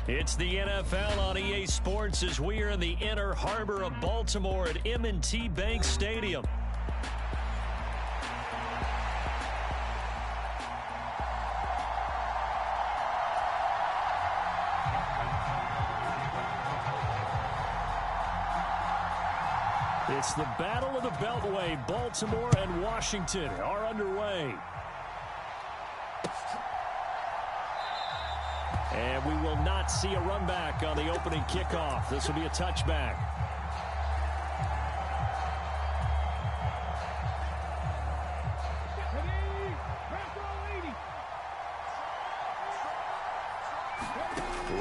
It's the NFL on EA Sports as we are in the inner harbor of Baltimore at M&T Bank Stadium. It's the Battle of the Beltway. Baltimore and Washington are underway. And we will not see a run back on the opening kickoff. This will be a touchback.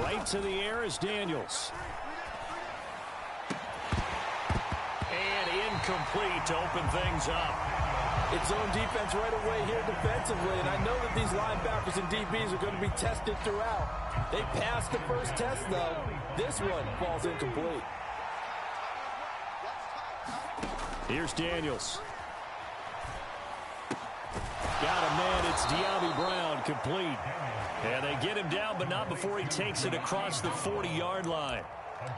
Right to the air is Daniels. And incomplete to open things up. It's zone defense right away here defensively, and I know that these linebackers and DBs are going to be tested throughout. They passed the first test, though. This one falls incomplete. Here's Daniels. Got a man. It's De'Ami Brown, complete. And they get him down, but not before he takes it across the 40-yard line.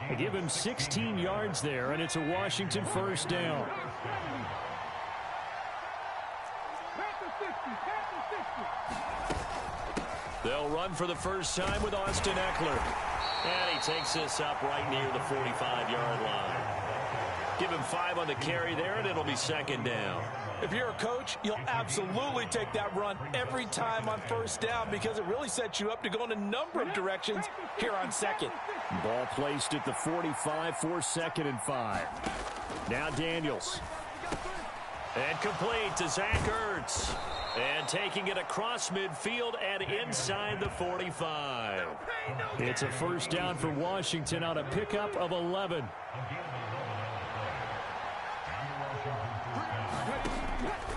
They give him 16 yards there, and it's a Washington first down. They'll run for the first time with Austin Eckler. And he takes this up right near the 45-yard line. Give him 5 on the carry there, and it'll be second down. If you're a coach, you'll absolutely take that run every time on first down because it really sets you up to go in a number of directions here on second. Ball placed at the 45 for 2nd and 5. Now Daniels. And complete to Zach Ertz. And taking it across midfield and inside the 45. It's a first down for Washington on a pickup of 11.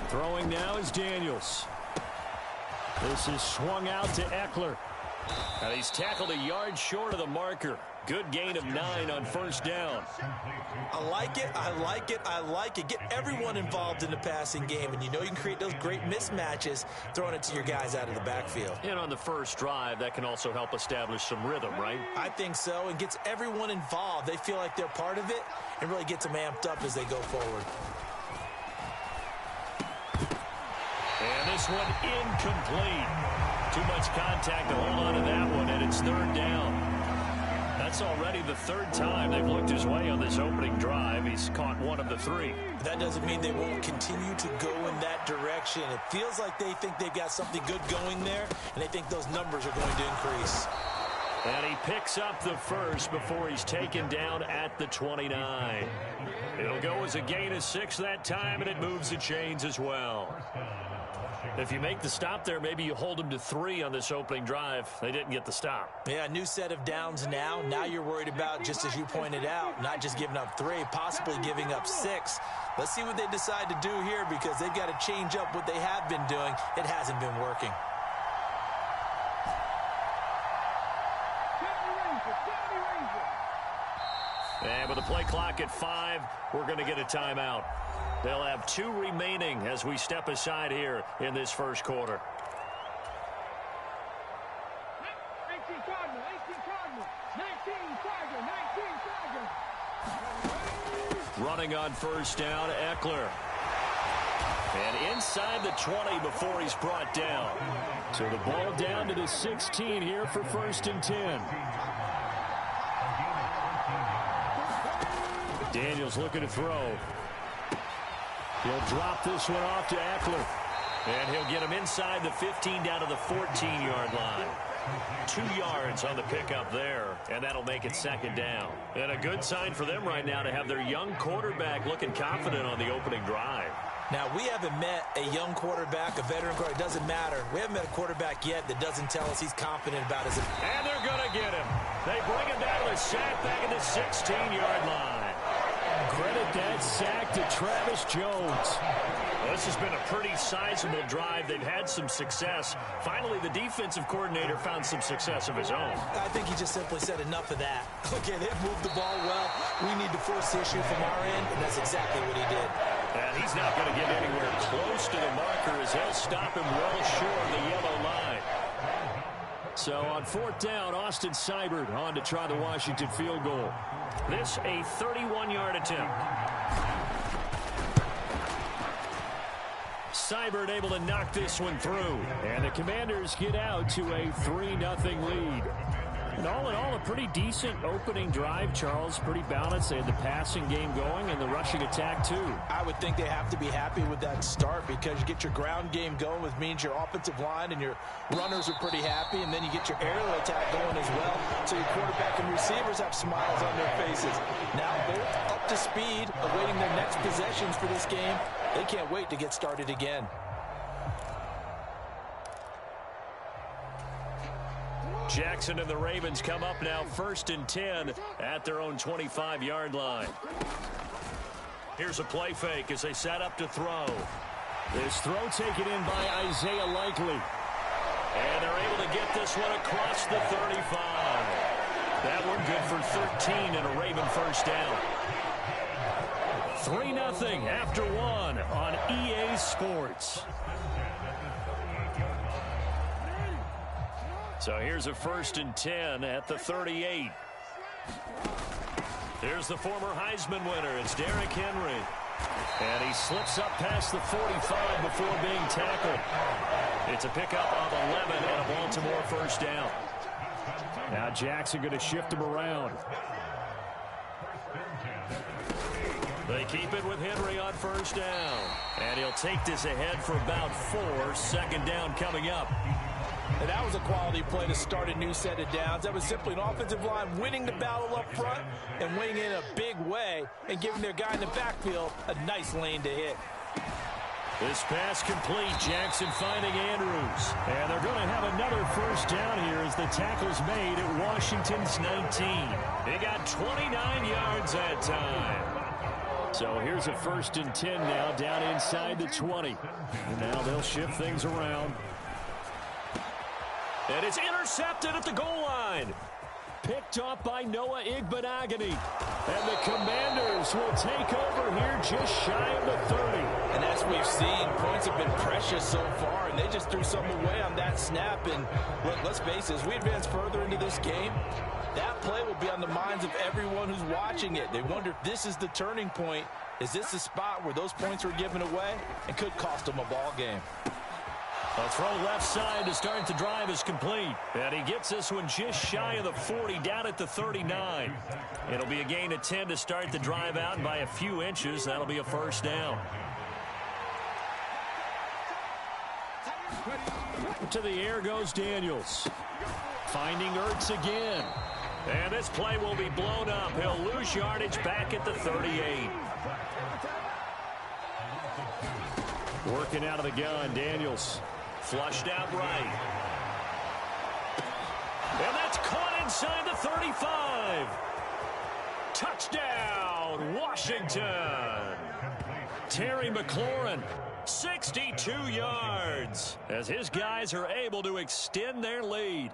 Throwing now is Daniels. This is swung out to Eckler. And he's tackled a yard short of the marker. Good gain of 9 on first down. I like it, I like it, I like it. Get everyone involved in the passing game, and you know you can create those great mismatches throwing it to your guys out of the backfield. And on the first drive, that can also help establish some rhythm, right? I think so, and gets everyone involved. They feel like they're part of it and really gets them amped up as they go forward. And this one incomplete. Too much contact to hold on to that one, and it's third down. That's already the third time they've looked his way on this opening drive. He's caught 1 of the 3. That doesn't mean they won't continue to go in that direction. It feels like they think they've got something good going there, and they think those numbers are going to increase. And he picks up the first before he's taken down at the 29. It'll go as a gain of 6 that time, and it moves the chains as well. If you make the stop there, maybe you hold them to 3 on this opening drive. They didn't get the stop. Yeah, a new set of downs now. Now you're worried about, just as you pointed out, not just giving up 3, possibly giving up 6. Let's see what they decide to do here because they've got to change up what they have been doing. It hasn't been working. And with the play clock at 5, we're going to get a timeout. They'll have 2 remaining as we step aside here in this first quarter. 18 Cardinal, 19 Tiger. Running on first down, Eckler. And inside the 20 before he's brought down. So the ball down to the 16 here for 1st and 10. Daniels looking to throw. He'll drop this one off to Eckler. And he'll get him inside the 15 down to the 14-yard line. 2 yards on the pickup there, and that'll make it second down. And a good sign for them right now to have their young quarterback looking confident on the opening drive. Now, we haven't met a young quarterback, a veteran quarterback. It doesn't matter. We haven't met a quarterback yet that doesn't tell us he's confident about his... And they're going to get him. They bring him down to the sack back at the 16-yard line. Credit that sack to Travis Jones. Well, this has been a pretty sizable drive. They've had some success. Finally, the defensive coordinator found some success of his own. I think he just simply said enough of that. Okay, they've moved the ball well. We need to force the issue from our end, and that's exactly what he did. And he's not going to get anywhere close to the marker as they'll stop him well short of the yellow line. So on 4th down, Austin Seibert on to try the Washington field goal. This a 31-yard attempt. Seibert able to knock this one through. And the Commanders get out to a 3-0 lead. And all in all, a pretty decent opening drive, Charles. Pretty balanced. They had the passing game going and the rushing attack, too. I would think they have to be happy with that start because you get your ground game going, which means your offensive line and your runners are pretty happy, and then you get your aerial attack going as well. So your quarterback and receivers have smiles on their faces. Now both up to speed, awaiting their next possessions for this game. They can't wait to get started again. Jackson and the Ravens come up now 1st and 10 at their own 25-yard line. Here's a play fake as they set up to throw. This throw taken in by Isaiah Likely. And they're able to get this one across the 35. That one good for 13 and a Raven first down. 3-0 after 1 on EA Sports. So here's a 1st and 10 at the 38. Here's the former Heisman winner. It's Derrick Henry. And he slips up past the 45 before being tackled. It's a pickup of 11 and a Baltimore first down. Now Jackson going to shift him around. They keep it with Henry on first down. And he'll take this ahead for about 4. 2nd down coming up. And that was a quality play to start a new set of downs. That was simply an offensive line winning the battle up front and winning in a big way and giving their guy in the backfield a nice lane to hit. This pass complete. Jackson finding Andrews. And they're going to have another first down here as the tackle's made at Washington's 19. They got 29 yards that time. So here's a 1st and 10 now down inside the 20. And now they'll shift things around. And it's intercepted at the goal line. Picked off by Noah Igbenogany. And the Commanders will take over here just shy of the 30. And as we've seen, points have been precious so far, and they just threw some away on that snap. And look, let's face it, as we advance further into this game, that play will be on the minds of everyone who's watching it. They wonder if this is the turning point. Is this the spot where those points were given away and could cost them a ball game? A throw left side to start the drive is complete. And he gets this one just shy of the 40, down at the 39. It'll be a gain of 10 to start the drive out, and by a few inches, that'll be a first down. To the air goes Daniels. Finding Ertz again. And this play will be blown up. He'll lose yardage back at the 38. Working out of the gun, Daniels. Flushed out right. And that's caught inside the 35. Touchdown, Washington. Terry McLaurin, 62 yards, as his guys are able to extend their lead.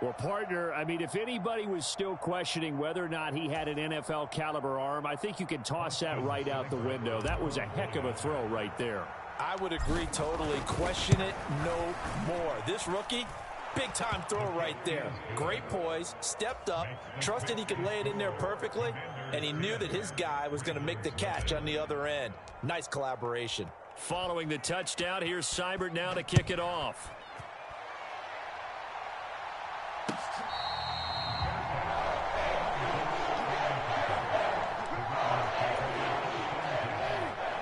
Well, partner, I mean, if anybody was still questioning whether or not he had an NFL caliber arm, I think you can toss that right out the window. That was a heck of a throw right there. I would agree totally. Question it no more. This rookie, big-time throw right there. Great poise, stepped up, trusted he could lay it in there perfectly, and he knew that his guy was going to make the catch on the other end. Nice collaboration. Following the touchdown, here's Seibert now to kick it off.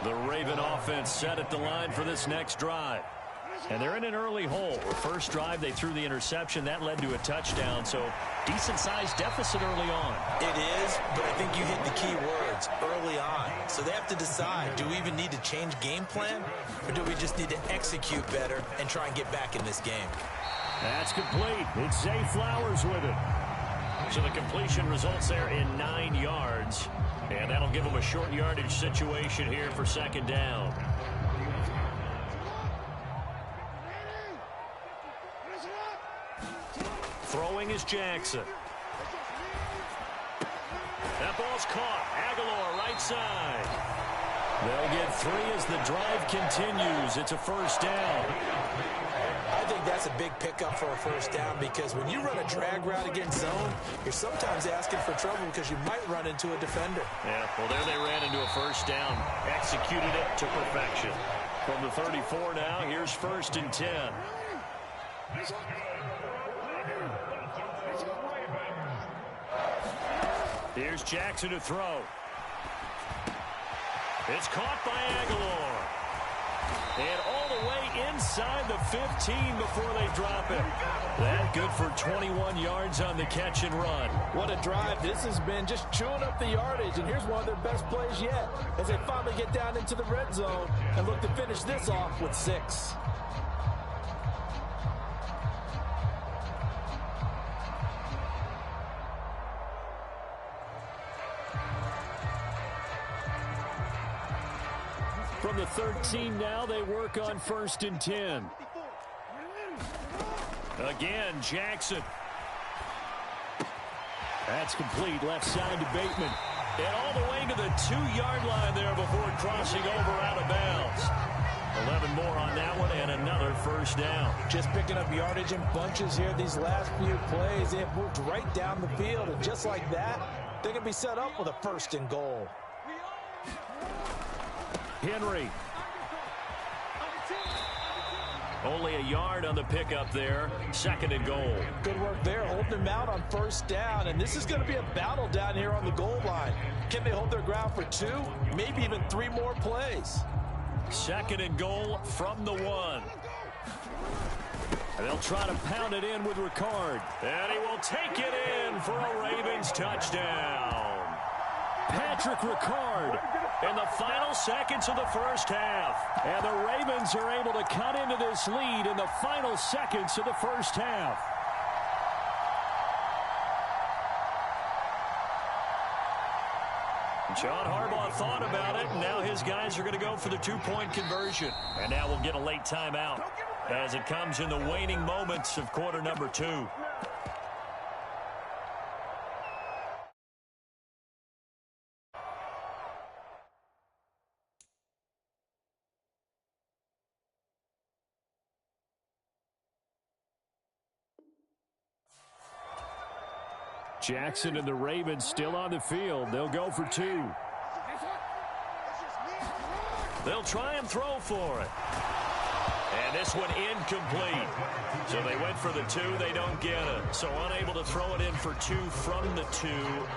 The Raven offense set at the line for this next drive. And they're in an early hole. The first drive, they threw the interception. That led to a touchdown, so decent-sized deficit early on. It is, but I think you hit the key words, early on. So they have to decide, do we even need to change game plan, or do we just need to execute better and try and get back in this game? That's complete. It's Zay Flowers with it. So the completion results there in 9 yards. And that'll give them a short yardage situation here for second down. Throwing is Jackson. That ball's caught. Aguilar, right side. They'll get 3 as the drive continues. It's a first down. I think that's a big pickup for a first down because when you run a drag route against zone, you're sometimes asking for trouble because you might run into a defender. Yeah, well, there they ran into a first down. Executed it to perfection. From the 34 now, here's 1st and 10. Here's Jackson to throw. It's caught by Aguilar. And all the way inside the 15 before they drop it. That good for 21 yards on the catch and run. What a drive. This has been just chewing up the yardage, and here's one of their best plays yet as they finally get down into the red zone and look to finish this off with 6. From the 13 now, they work on 1st and 10. Again, Jackson. That's complete, left side to Bateman. And all the way to the 2-yard line there before crossing over out of bounds. 11 more on that one and another first down. Just picking up yardage in bunches here these last few plays. They have moved right down the field, and just like that, they're going to be set up with a 1st and goal. Henry. Only a yard on the pickup there. 2nd and goal. Good work there, holding them out on 1st down. And this is going to be a battle down here on the goal line. Can they hold their ground for 2, maybe even 3 more plays? 2nd and goal from the 1. And they'll try to pound it in with Ricard. And he will take it in for a Ravens touchdown. Patrick Ricard in the final seconds of the first half. And the Ravens are able to cut into this lead in the final seconds of the first half. John Harbaugh thought about it, and now his guys are going to go for the 2-point conversion. And now we'll get a late timeout as it comes in the waning moments of quarter number 2. Jackson and the Ravens still on the field. They'll go for 2. They'll try and throw for it. And this one incomplete. So they went for the 2. They don't get it. So unable to throw it in for 2 from the 2.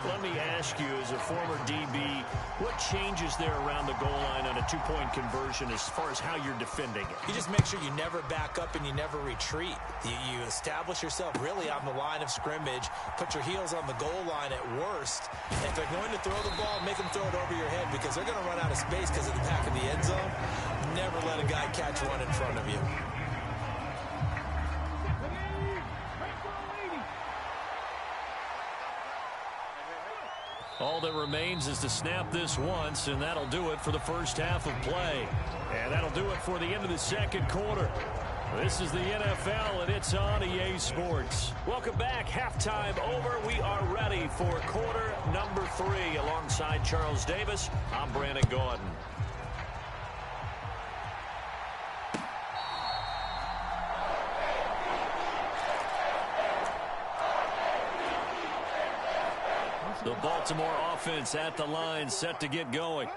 Let me ask you, as a former DB, what changes there around the goal line on a 2-point conversion as far as how you're defending it? You just make sure you never back up and you never retreat. You establish yourself really on the line of scrimmage. Put your heels on the goal line at worst. And if they're going to throw the ball, make them throw it over your head because they're going to run out of space because of the back of the end zone. Never let a guy catch one in front of you. All that remains is to snap this once, and that'll do it for the first half of play. And that'll do it for the end of the second quarter. This is the NFL, and it's on EA Sports. Welcome back. Halftime over. We are ready for quarter number 3. Alongside Charles Davis, I'm Brandon Gordon. The Baltimore offense at the line, set to get going.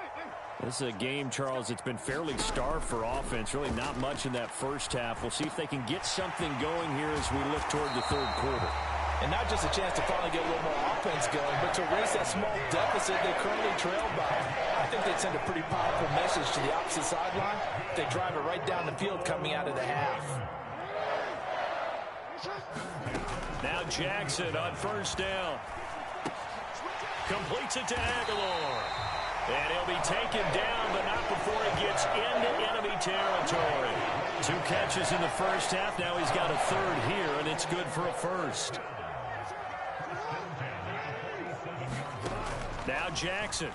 This is a game, Charles, it's been fairly starved for offense. Really not much in that first half. We'll see if they can get something going here as we look toward the third quarter. And not just a chance to finally get a little more offense going, but to erase that small deficit they currently trail by. I think they'd send a pretty powerful message to the opposite sideline. They drive it right down the field coming out of the half. Now Jackson on first down. Completes it to Aguilar. And he'll be taken down, but not before he gets into enemy territory. 2 catches in the first half. Now he's got a 3rd here, and it's good for a 1st. Now Jackson.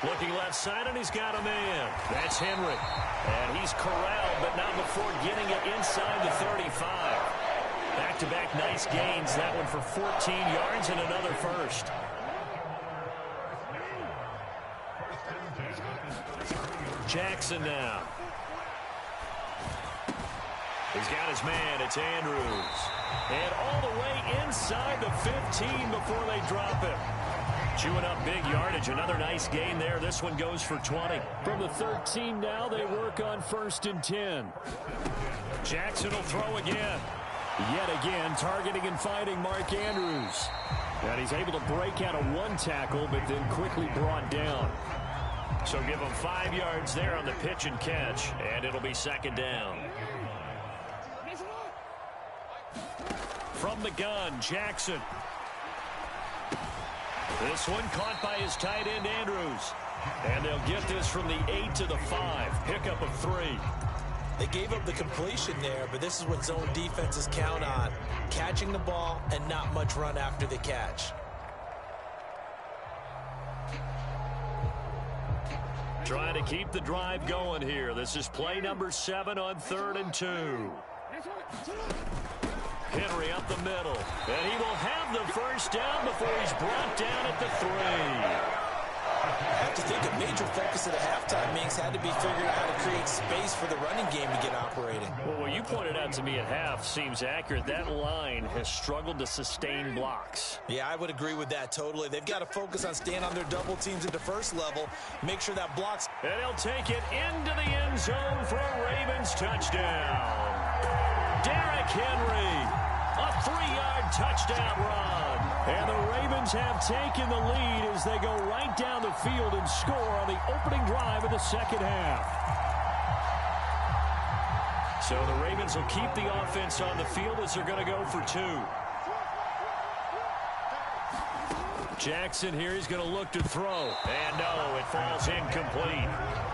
Looking left side, and he's got a man. That's Henry. And he's corralled, but not before getting it inside the 35. Back-to-back nice gains. That one for 14 yards and another first. Jackson now. He's got his man. It's Andrews. And all the way inside the 15 before they drop him. Chewing up big yardage. Another nice gain there. This one goes for 20. From the 13 now, they work on 1st and 10. Jackson will throw again. Yet again, targeting and finding Mark Andrews. And he's able to break out of one tackle, but then quickly brought down. So give him 5 yards there on the pitch and catch, and it'll be 2nd down. From the gun, Jackson. This one caught by his tight end, Andrews. And they'll get this from the 8 to the 5. Pickup of 3. They gave up the completion there, but this is what zone defenses count on. Catching the ball and not much run after the catch. Trying to keep the drive going here. This is play number 7 on 3rd and 2. Henry up the middle. And he will have the first down before he's brought down at the 3. I have to think a major focus of the halftime meetings had to be figuring out how to create space for the running game to get operating. Well, what you pointed out to me at half seems accurate. That line has struggled to sustain blocks. Yeah, I would agree with that totally. They've got to focus on staying on their double teams at the first level, make sure that blocks. And he'll take it into the end zone for a Ravens touchdown. Derrick Henry, a 3-yard touchdown run. And the Ravens have taken the lead as they go right down the field and score on the opening drive of the 2nd half. So the Ravens will keep the offense on the field as they're going to go for 2. Jackson here, he's going to look to throw. And no, it falls incomplete.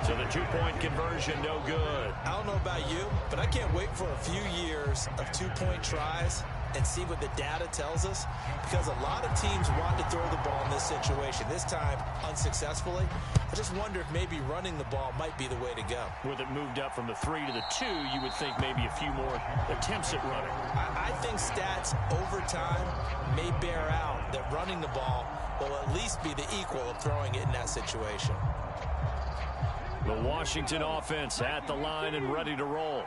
So the 2-point conversion, no good. I don't know about you, but I can't wait for a few years of 2-point tries and see what the data tells us, because a lot of teams want to throw the ball in this situation. This time, unsuccessfully. I just wonder if maybe running the ball might be the way to go. With it moved up from the 3 to the 2, you would think maybe a few more attempts at running. I think stats over time may bear out that running the ball will at least be the equal of throwing it in that situation. The Washington offense at the line and ready to roll.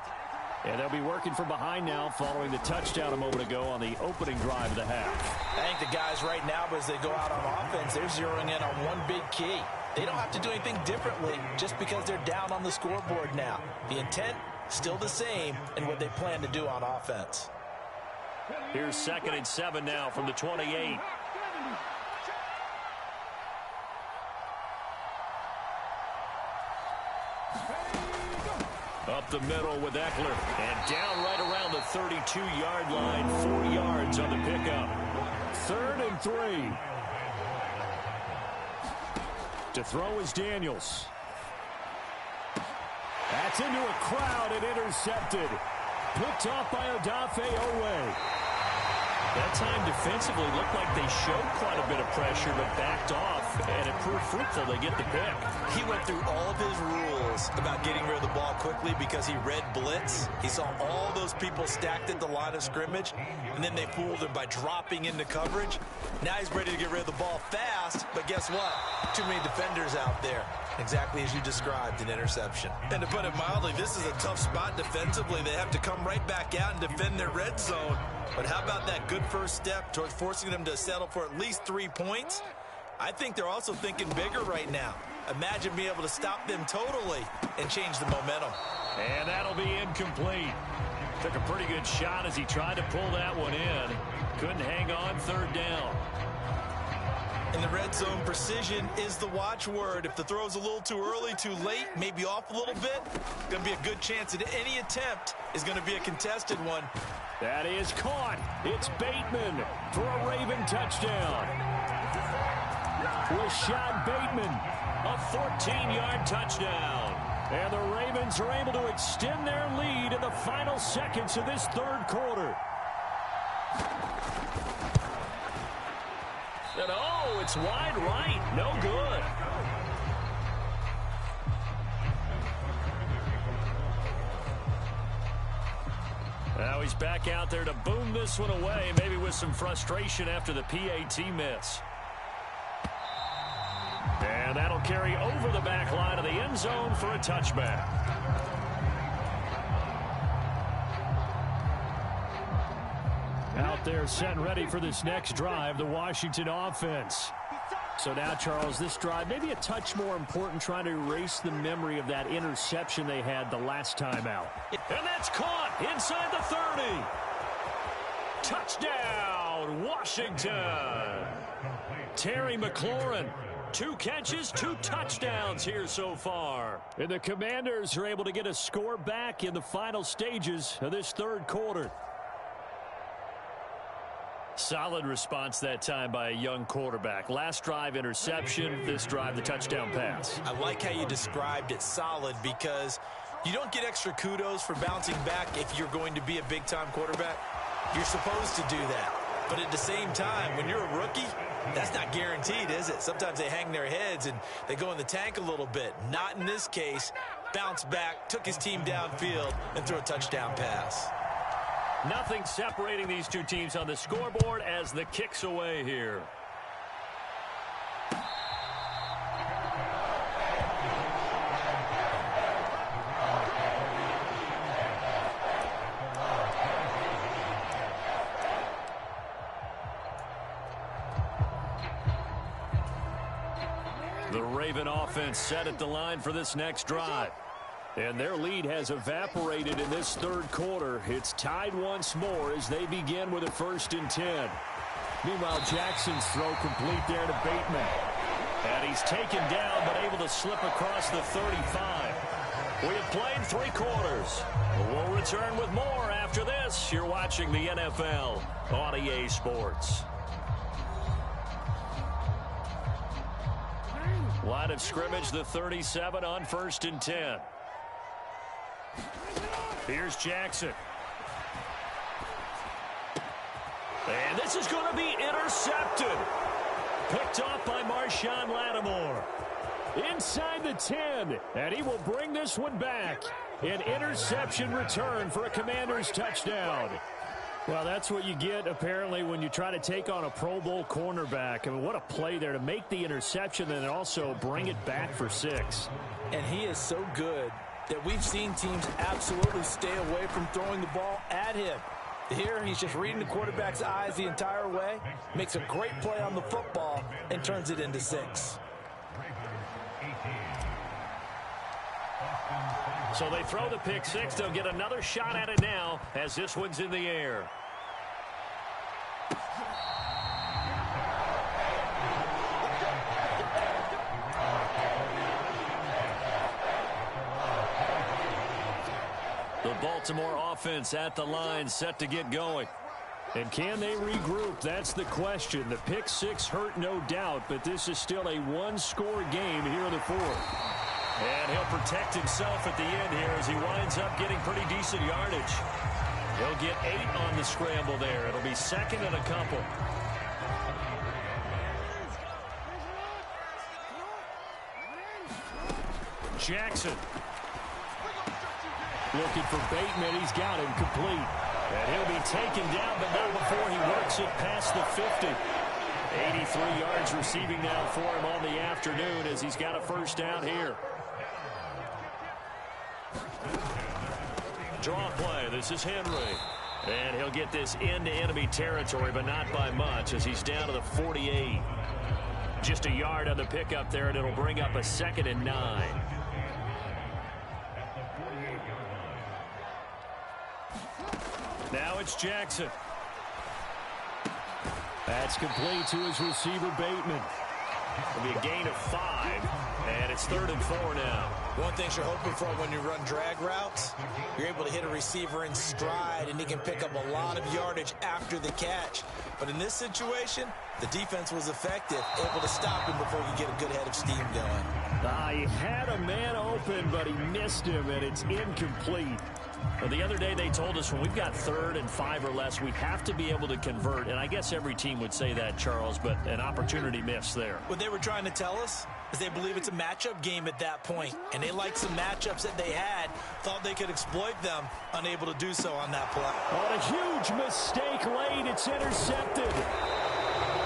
And they'll be working from behind now following the touchdown a moment ago on the opening drive of the half. I think the guys right now, as they go out on offense, they're zeroing in on one big key. They don't have to do anything differently just because they're down on the scoreboard now. The intent, still the same, and what they plan to do on offense. Here's 2nd and 7 now from the 28. Up the middle with Eckler. And down right around the 32-yard line. 4 yards on the pickup. 3rd and 3. To throw is Daniels. That's into a crowd and intercepted. Picked off by Odafe Owe. That time defensively looked like they showed quite a bit of pressure but backed off, and it proved fruitful. They get the pick. He went through all of his rules about getting rid of the ball quickly because he read blitz. He saw all those people stacked at the line of scrimmage, and then they fooled him by dropping into coverage. Now he's ready to get rid of the ball fast, but guess what? Too many defenders out there. Exactly as you described, an interception. And to put it mildly, this is a tough spot defensively. They have to come right back out and defend their red zone. But how about that good first step towards forcing them to settle for at least 3 points? I think they're also thinking bigger right now. Imagine being able to stop them totally and change the momentum. And that'll be incomplete. Took a pretty good shot as he tried to pull that one in. Couldn't hang on 3rd down. In the red zone, precision is the watchword. If the throw's a little too early, too late, maybe off a little bit, going to be a good chance that any attempt is going to be a contested one. That is caught. It's Bateman for a Raven touchdown. Rashad Bateman, a 14-yard touchdown. And the Ravens are able to extend their lead in the final seconds of this 3rd quarter. And oh, it's wide right. No good. Now he's back out there to boom this one away, maybe with some frustration after the PAT miss. And that'll carry over the back line of the end zone for a touchback. Out there set and ready for this next drive, the Washington offense. So now, Charles, this drive maybe a touch more important, trying to erase the memory of that interception they had the last time out. And that's caught inside the 30. Touchdown, Washington. Terry McLaurin, 2 catches, 2 touchdowns here so far. And the Commanders are able to get a score back in the final stages of this third quarter. Solid response that time by a young quarterback. Last drive, interception. This drive, the touchdown pass. I like how you described it, solid, because you don't get extra kudos for bouncing back if you're going to be a big-time quarterback. You're supposed to do that. But at the same time, when you're a rookie, that's not guaranteed, is it? Sometimes they hang their heads and they go in the tank a little bit. Not in this case. Bounced back, took his team downfield, and threw a touchdown pass. Nothing separating these two teams on the scoreboard as the kick's away here. The Raven offense set at the line for this next drive. And their lead has evaporated in this third quarter. It's tied once more as they begin with a 1st and 10. Meanwhile, Jackson's throw complete there to Bateman. And he's taken down but able to slip across the 35. We have played 3 quarters. We'll return with more after this. You're watching the NFL on EA Sports. Line of scrimmage, the 37 on 1st and 10. Here's Jackson. And this is going to be intercepted. Picked off by Marshawn Lattimore. Inside the 10. And he will bring this one back. An interception return for a Commanders touchdown. Well, that's what you get, apparently, when you try to take on a Pro Bowl cornerback. I mean, what a play there to make the interception and also bring it back for 6. And he is so good that we've seen teams absolutely stay away from throwing the ball at him. Here, he's just reading the quarterback's eyes the entire way, makes a great play on the football, and turns it into 6. So they throw the pick 6. They'll get another shot at it now as this one's in the air. The Baltimore offense at the line, set to get going. And can they regroup? That's the question. The pick 6 hurt, no doubt, but this is still a 1-score game here in the 4th. And he'll protect himself at the end here as he winds up getting pretty decent yardage. He'll get 8 on the scramble there. It'll be 2nd and a couple. Jackson. Looking for Bateman. He's got him complete. And he'll be taken down, but not before he works it past the 50. 83 yards receiving now for him on the afternoon as he's got a 1st down here. Draw play. This is Henry. And he'll get this into enemy territory, but not by much as he's down to the 48. Just a yard on the pickup there, and it'll bring up a 2nd and 9. Now it's Jackson. That's complete to his receiver, Bateman. It'll be a gain of 5, and it's 3rd and 4 now. One thing you're hoping for when you run drag routes, you're able to hit a receiver in stride, and he can pick up a lot of yardage after the catch. But in this situation, the defense was effective, able to stop him before you get a good head of steam going. He had a man open, but he missed him, and it's incomplete. Well, the other day they told us when we've got 3rd and 5 or less, we have to be able to convert. And I guess every team would say that, Charles, but an opportunity missed there. What they were trying to tell us is they believe it's a matchup game at that point, and they liked some matchups that they had, thought they could exploit them, unable to do so on that play. On a huge mistake late, it's intercepted.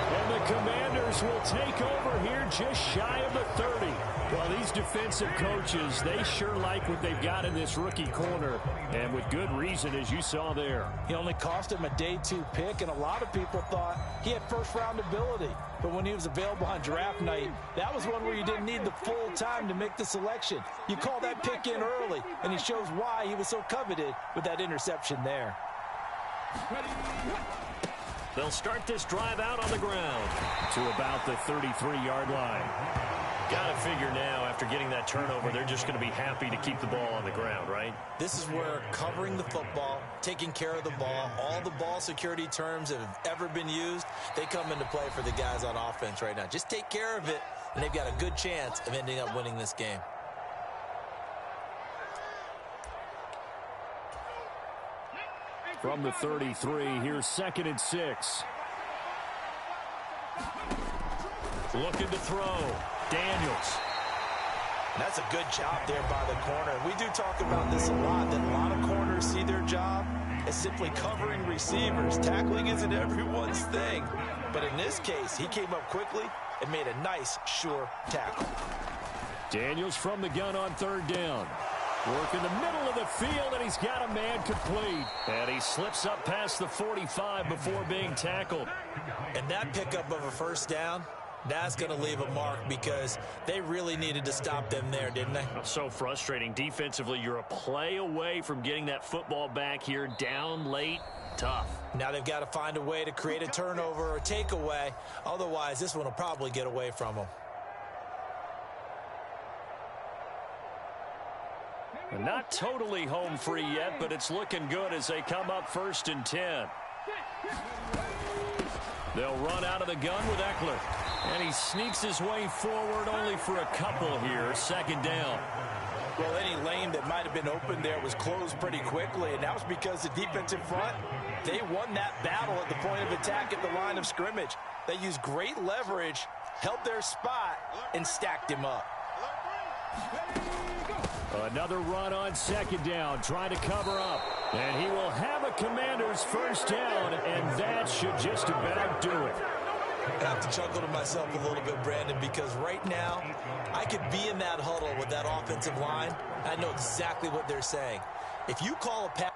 And the Commanders will take over here just shy of the 30. Well, these defensive coaches, they sure like what they've got in this rookie corner, and with good reason, as you saw there. He only cost him a day 2 pick, and a lot of people thought he had first-round ability. But when he was available on draft night, that was one where you didn't need the full time to make the selection. You call that pick in early, and he shows why he was so coveted with that interception there. They'll start this drive out on the ground to about the 33-yard line. Got to figure now, after getting that turnover, they're just going to be happy to keep the ball on the ground, right? This is where covering the football, taking care of the ball, all the ball security terms that have ever been used, they come into play for the guys on offense right now. Just take care of it, and they've got a good chance of ending up winning this game. From the 33, here's 2nd and 6. Looking to throw. Daniels. That's a good job there by the corner. We do talk about this a lot, that a lot of corners see their job as simply covering receivers. Tackling isn't everyone's thing. But in this case, he came up quickly and made a nice, sure tackle. Daniels from the gun on 3rd down. Work in the middle of the field, and he's got a man complete. And he slips up past the 45 before being tackled. And that pickup of a first down, that's going to leave a mark because they really needed to stop them there, didn't they? So frustrating. Defensively, you're a play away from getting that football back here down late. Tough. Now they've got to find a way to create a turnover or a takeaway. Otherwise, this one will probably get away from them. And not totally home free yet, but it's looking good as they come up 1st and 10. They'll run out of the gun with Eckler. And he sneaks his way forward only for a couple here. 2nd down. Well, any lane that might have been open there was closed pretty quickly, and that was because the defensive front, they won that battle at the point of attack at the line of scrimmage. They used great leverage, held their spot, and stacked him up. Another run on 2nd down, trying to cover up. And he will have a Commander's 1st down, and that should just about do it. I have to chuckle to myself a little bit, Brandon, because right now I could be in that huddle with that offensive line. I know exactly what they're saying. If you call a pass